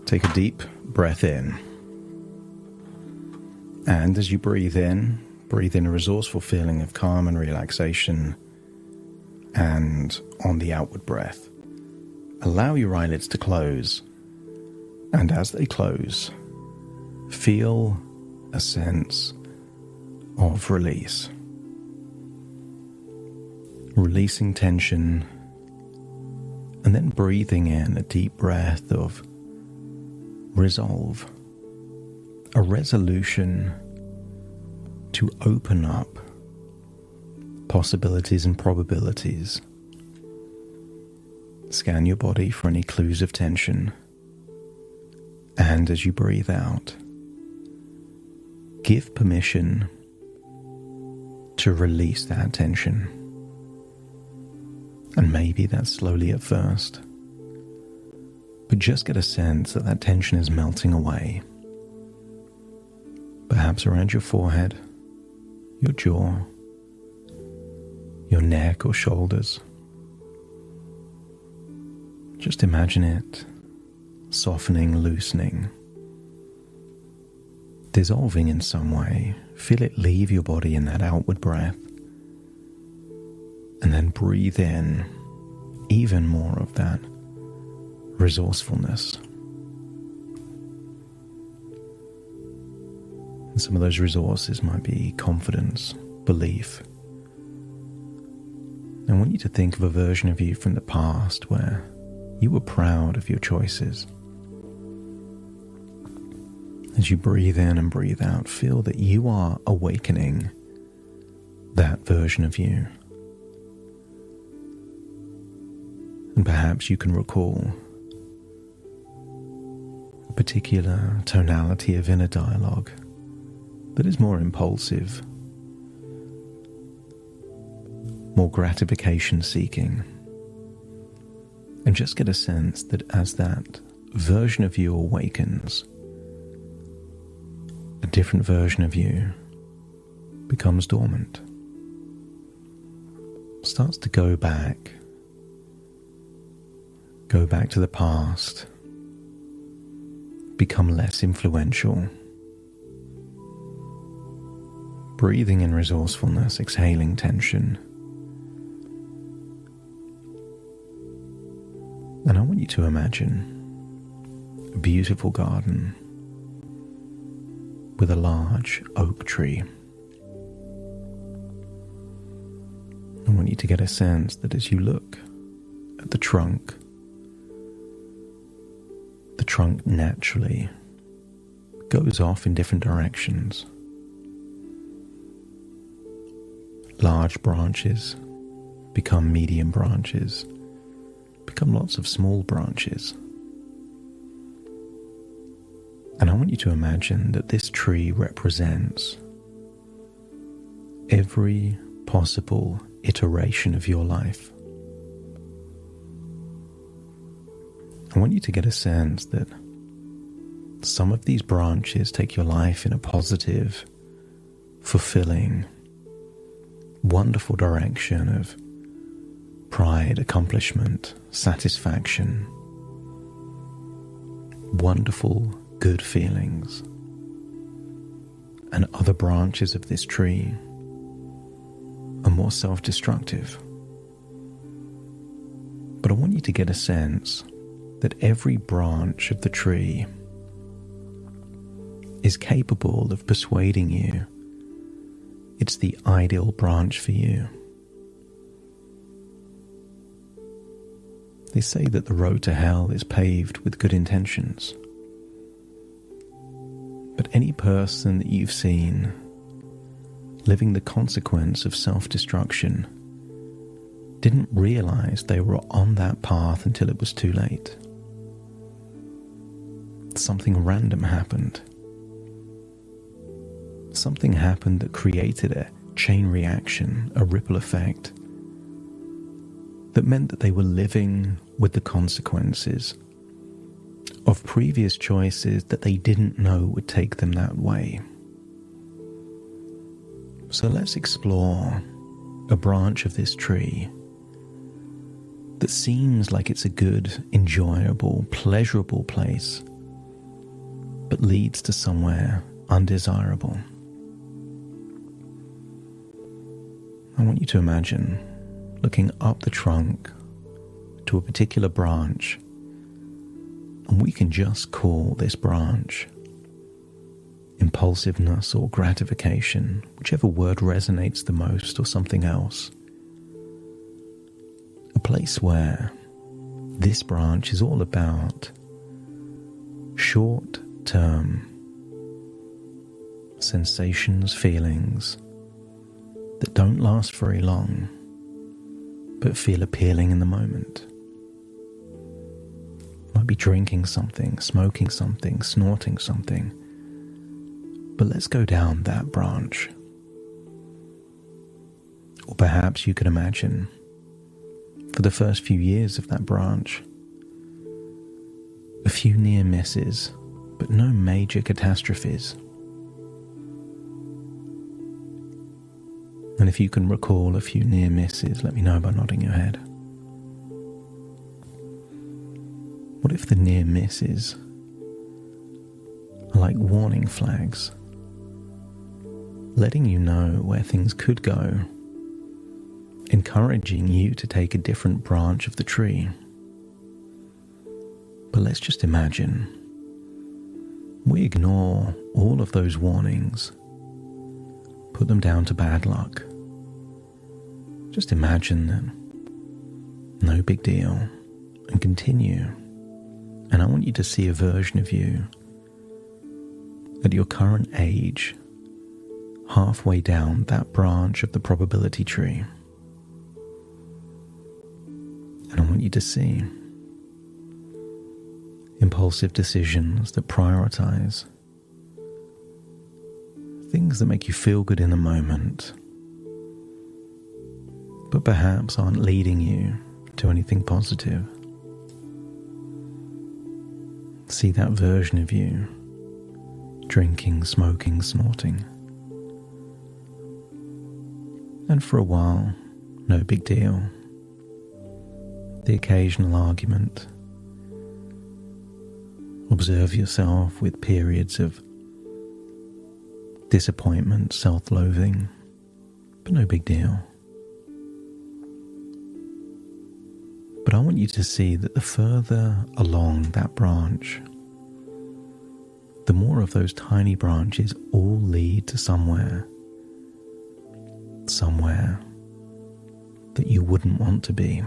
Take a deep breath in. And as you breathe in a resourceful feeling of calm and relaxation. And on the outward breath, allow your eyelids to close. And as they close, feel a sense of release. Releasing tension, and then breathing in a deep breath of resolve, a resolution to open up possibilities and probabilities. Scan your body for any clues of tension, and as you breathe out, give permission to release that tension. And maybe that's slowly at first, but just get a sense that that tension is melting away. Perhaps around your forehead, your jaw, your neck or shoulders. Just imagine it softening, loosening, dissolving in some way. Feel it leave your body in that outward breath. And then breathe in even more of that resourcefulness. And some of those resources might be confidence, belief. I want you to think of a version of you from the past where you were proud of your choices. As you breathe in and breathe out, feel that you are awakening that version of you. And perhaps you can recall a particular tonality of inner dialogue that is more impulsive, more gratification seeking, and just get a sense that as that version of you awakens, a different version of you becomes dormant, starts to go back to the past, become less influential. Breathing in resourcefulness, exhaling tension. And I want you to imagine a beautiful garden with a large oak tree. I want you to get a sense that as you look at the trunk naturally goes off in different directions. Large branches become medium branches, become lots of small branches. And I want you to imagine that this tree represents every possible iteration of your life. I want you to get a sense that some of these branches take your life in a positive, fulfilling, wonderful direction of pride, accomplishment, satisfaction, wonderful, good feelings. And other branches of this tree are more self-destructive. But I want you to get a sense that every branch of the tree is capable of persuading you it's the ideal branch for you. They say that the road to hell is paved with good intentions. But any person that you've seen living the consequence of self-destruction didn't realize they were on that path until it was too late. Something random happened. Something happened that created a chain reaction, a ripple effect, that meant that they were living with the consequences of previous choices that they didn't know would take them that way. So let's explore a branch of this tree that seems like it's a good, enjoyable, pleasurable place but leads to somewhere undesirable. I want you to imagine looking up the trunk to a particular branch, and we can just call this branch impulsiveness or gratification, whichever word resonates the most, or something else. A place where this branch is all about short-term sensations, feelings that don't last very long, but feel appealing in the moment. Might be drinking something, smoking something, snorting something, but let's go down that branch. Or perhaps you could imagine, for the first few years of that branch, a few near misses, but no major catastrophes. And if you can recall a few near misses, let me know by nodding your head. What if the near misses are like warning flags, letting you know where things could go, encouraging you to take a different branch of the tree? But let's just imagine we ignore all of those warnings, put them down to bad luck. Just imagine that no big deal, and continue. And I want you to see a version of you at your current age, halfway down that branch of the probability tree. And I want you to see impulsive decisions that prioritize things that make you feel good in the moment, but perhaps aren't leading you to anything positive. See that version of you, drinking, smoking, snorting. And for a while, no big deal. The occasional argument. Observe yourself with periods of disappointment, self-loathing, but no big deal. But I want you to see that the further along that branch, the more of those tiny branches all lead to somewhere that you wouldn't want to be.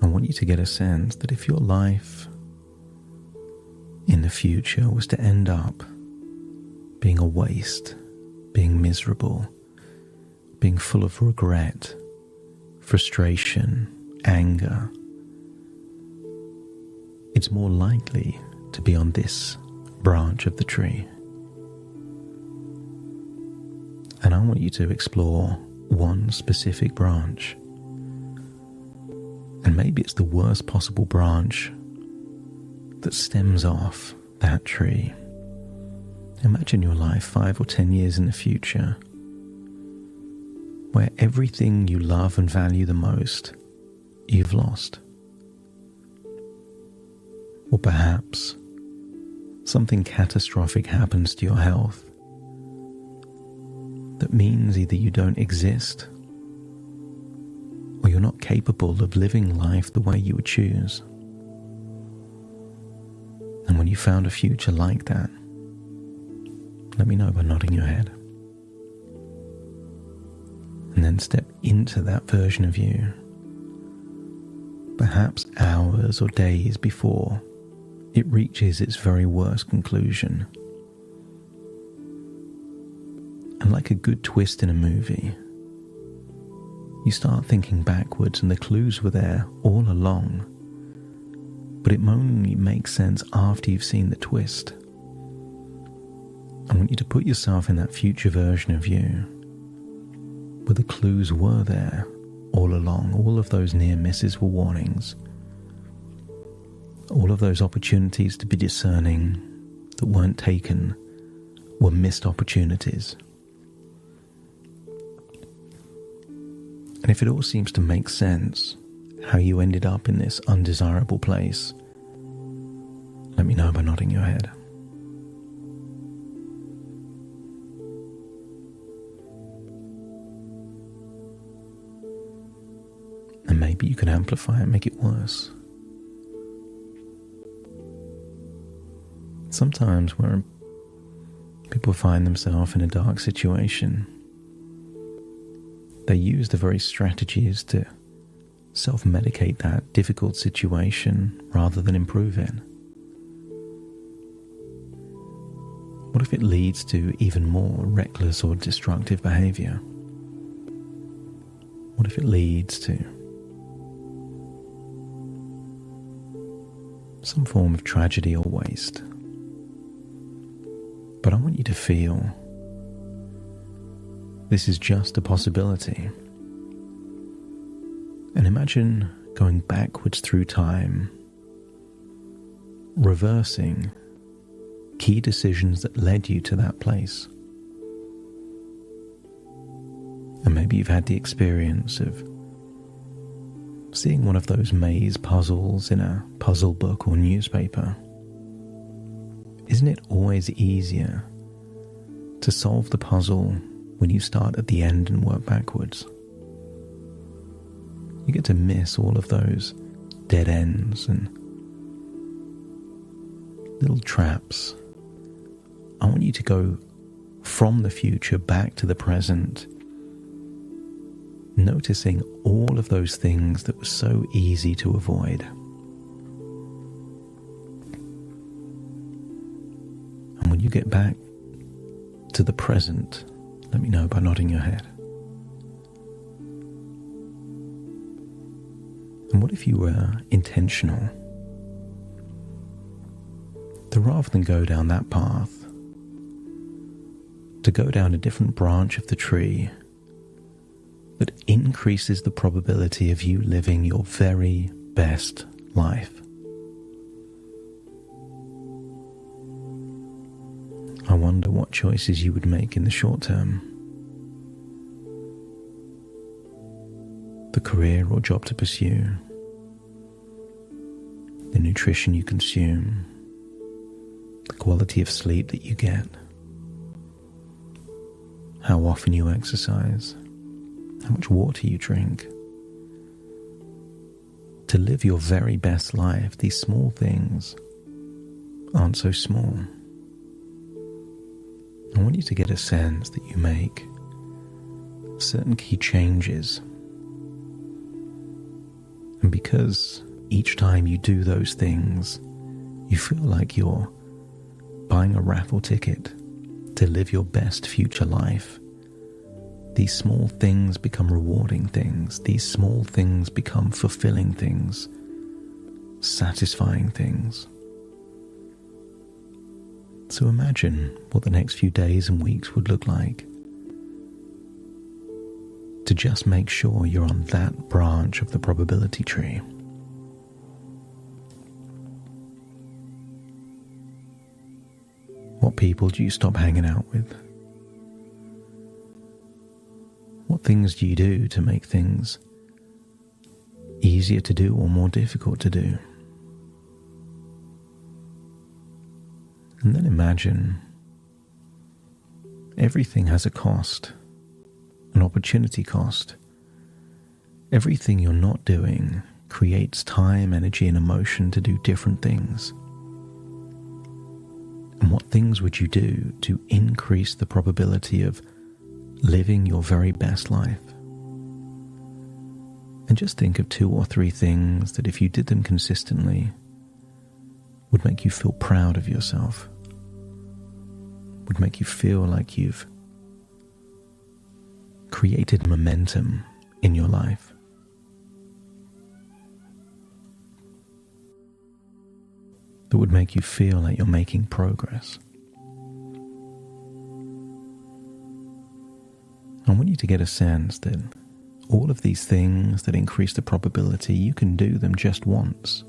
I want you to get a sense that if your life in the future was to end up being a waste, being miserable, being full of regret, frustration, anger, it's more likely to be on this branch of the tree. And I want you to explore one specific branch. And maybe it's the worst possible branch that stems off that tree. Imagine your life 5 or 10 years in the future, where everything you love and value the most, you've lost. Or perhaps something catastrophic happens to your health that means either you don't exist or you're not capable of living life the way you would choose. And when you found a future like that, let me know by nodding your head. And then step into that version of you, perhaps hours or days before it reaches its very worst conclusion. And like a good twist in a movie, you start thinking backwards and the clues were there all along, but it only makes sense after you've seen the twist. I want you to put yourself in that future version of you, where the clues were there all along. All of those near misses were warnings. All of those opportunities to be discerning that weren't taken were missed opportunities. And if it all seems to make sense, how you ended up in this undesirable place, Let me know by nodding your head. And maybe you can amplify it, make it worse. Sometimes when people find themselves in a dark situation, they use the very strategies to self-medicate that difficult situation rather than improve it. What if it leads to even more reckless or destructive behavior? What if it leads to some form of tragedy or waste? But I want you to feel this is just a possibility. And imagine going backwards through time, reversing key decisions that led you to that place. And maybe you've had the experience of seeing one of those maze puzzles in a puzzle book or newspaper. Isn't it always easier to solve the puzzle when you start at the end and work backwards? You get to miss all of those dead ends and little traps. I want you to go from the future back to the present, noticing all of those things that were so easy to avoid. And when you get back to the present, let me know by nodding your head. And what if you were intentional to, rather than go down that path, to go down a different branch of the tree that increases the probability of you living your very best life? I wonder what choices you would make in the short term. The career or job to pursue, the nutrition you consume, the quality of sleep that you get, how often you exercise, how much water you drink. To live your very best life, these small things aren't so small. I want you to get a sense that you make certain key changes. And because each time you do those things, you feel like you're buying a raffle ticket to live your best future life, these small things become rewarding things. These small things become fulfilling things, satisfying things. So imagine what the next few days and weeks would look like to just make sure you're on that branch of the probability tree. What people do you stop hanging out with? What things do you do to make things easier to do or more difficult to do? And then imagine everything has a cost, an opportunity cost. Everything you're not doing creates time, energy, and emotion to do different things. And what things would you do to increase the probability of living your very best life? And just think of 2 or 3 things that, if you did them consistently, would make you feel proud of yourself, would make you feel like you've created momentum in your life. That would make you feel like you're making progress. I want you to get a sense that all of these things that increase the probability, you can do them just once.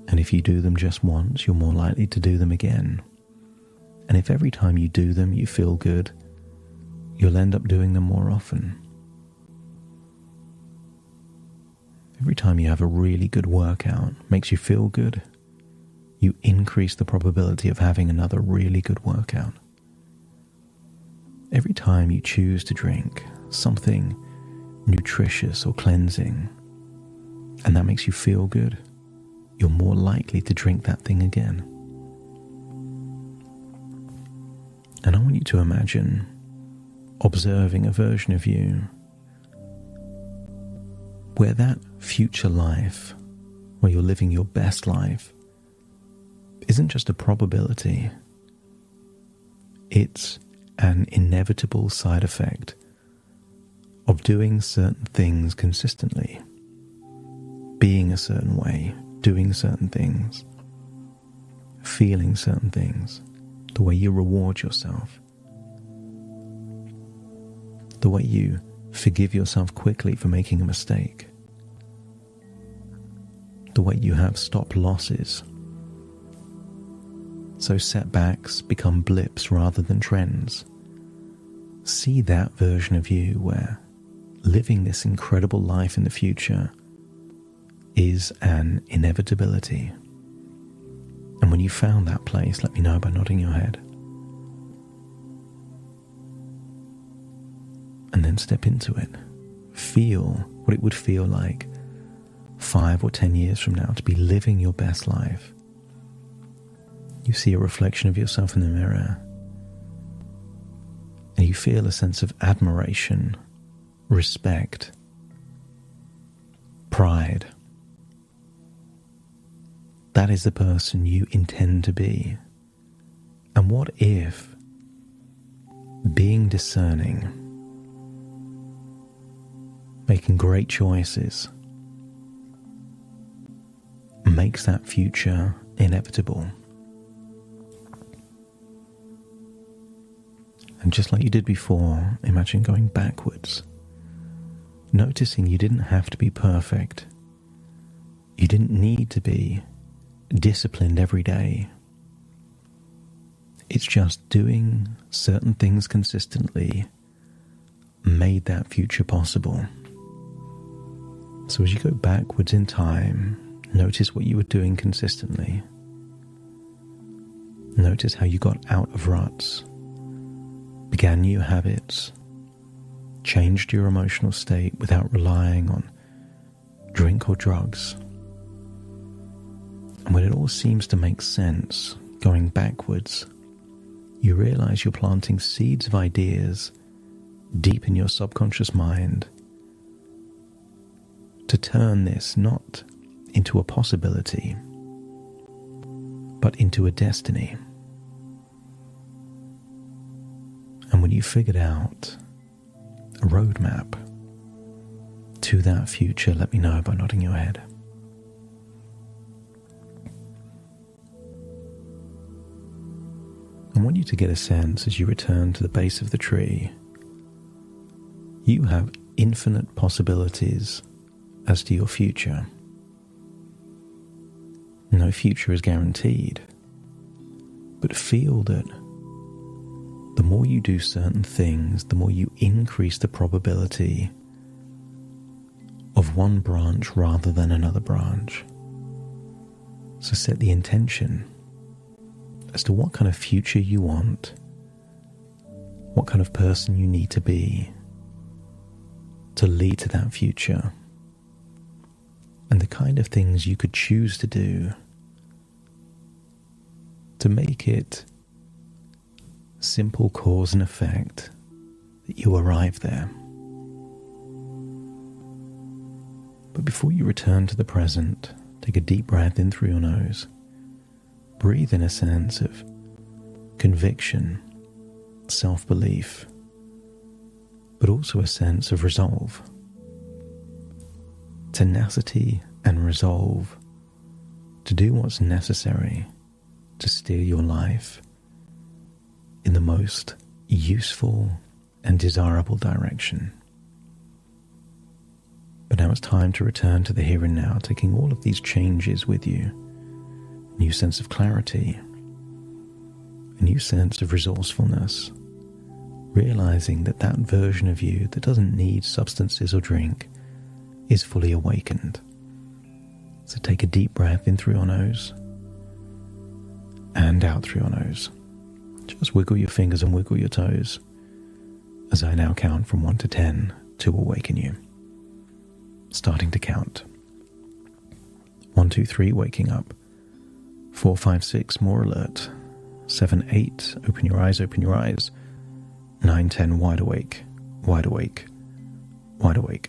And if you do them just once, you're more likely to do them again. And if every time you do them you feel good, you'll end up doing them more often. Every time you have a really good workout, makes you feel good, you increase the probability of having another really good workout. Every time you choose to drink something nutritious or cleansing, and that makes you feel good, you're more likely to drink that thing again. And I want you to imagine observing a version of you where that future life, where you're living your best life, isn't just a probability. It's an inevitable side effect of doing certain things consistently, being a certain way, doing certain things, feeling certain things, the way you reward yourself, the way you forgive yourself quickly for making a mistake, the way you have stop losses, so setbacks become blips rather than trends. See that version of you where living this incredible life in the future is an inevitability. And when you found that place, let me know by nodding your head. And then step into it. Feel what it would feel like 5 or 10 years from now to be living your best life. You see a reflection of yourself in the mirror, and you feel a sense of admiration, respect, pride. That is the person you intend to be. And what if being discerning, making great choices, makes that future inevitable? And just like you did before, imagine going backwards, noticing you didn't have to be perfect. You didn't need to be disciplined every day. It's just doing certain things consistently made that future possible. So as you go backwards in time, notice what you were doing consistently. Notice how you got out of ruts, began new habits, changed your emotional state without relying on drink or drugs. And when it all seems to make sense, going backwards, you realize you're planting seeds of ideas deep in your subconscious mind to turn this not into a possibility, but into a destiny. And when you figured out a roadmap to that future, let me know by nodding your head. I want you to get a sense as you return to the base of the tree. You have infinite possibilities as to your future. No future is guaranteed, but feel that the more you do certain things, the more you increase the probability of one branch rather than another branch. So set the intention as to what kind of future you want, what kind of person you need to be to lead to that future, and the kind of things you could choose to do to make it simple cause and effect that you arrive there. But before you return to the present, take a deep breath in through your nose. Breathe in a sense of conviction, self-belief, but also a sense of resolve. Tenacity and resolve to do what's necessary to steer your life in the most useful and desirable direction. But now it's time to return to the here and now, taking all of these changes with you. A new sense of clarity, a new sense of resourcefulness, realizing that that version of you that doesn't need substances or drink is fully awakened. So take a deep breath in through your nose and out through your nose. Just wiggle your fingers and wiggle your toes as I now count from 1 to 10 to awaken you. Starting to count. 1, 2, 3, waking up. 4, 5, 6, more alert. 7, 8, open your eyes, open your eyes. 9, 10, wide awake, wide awake, wide awake.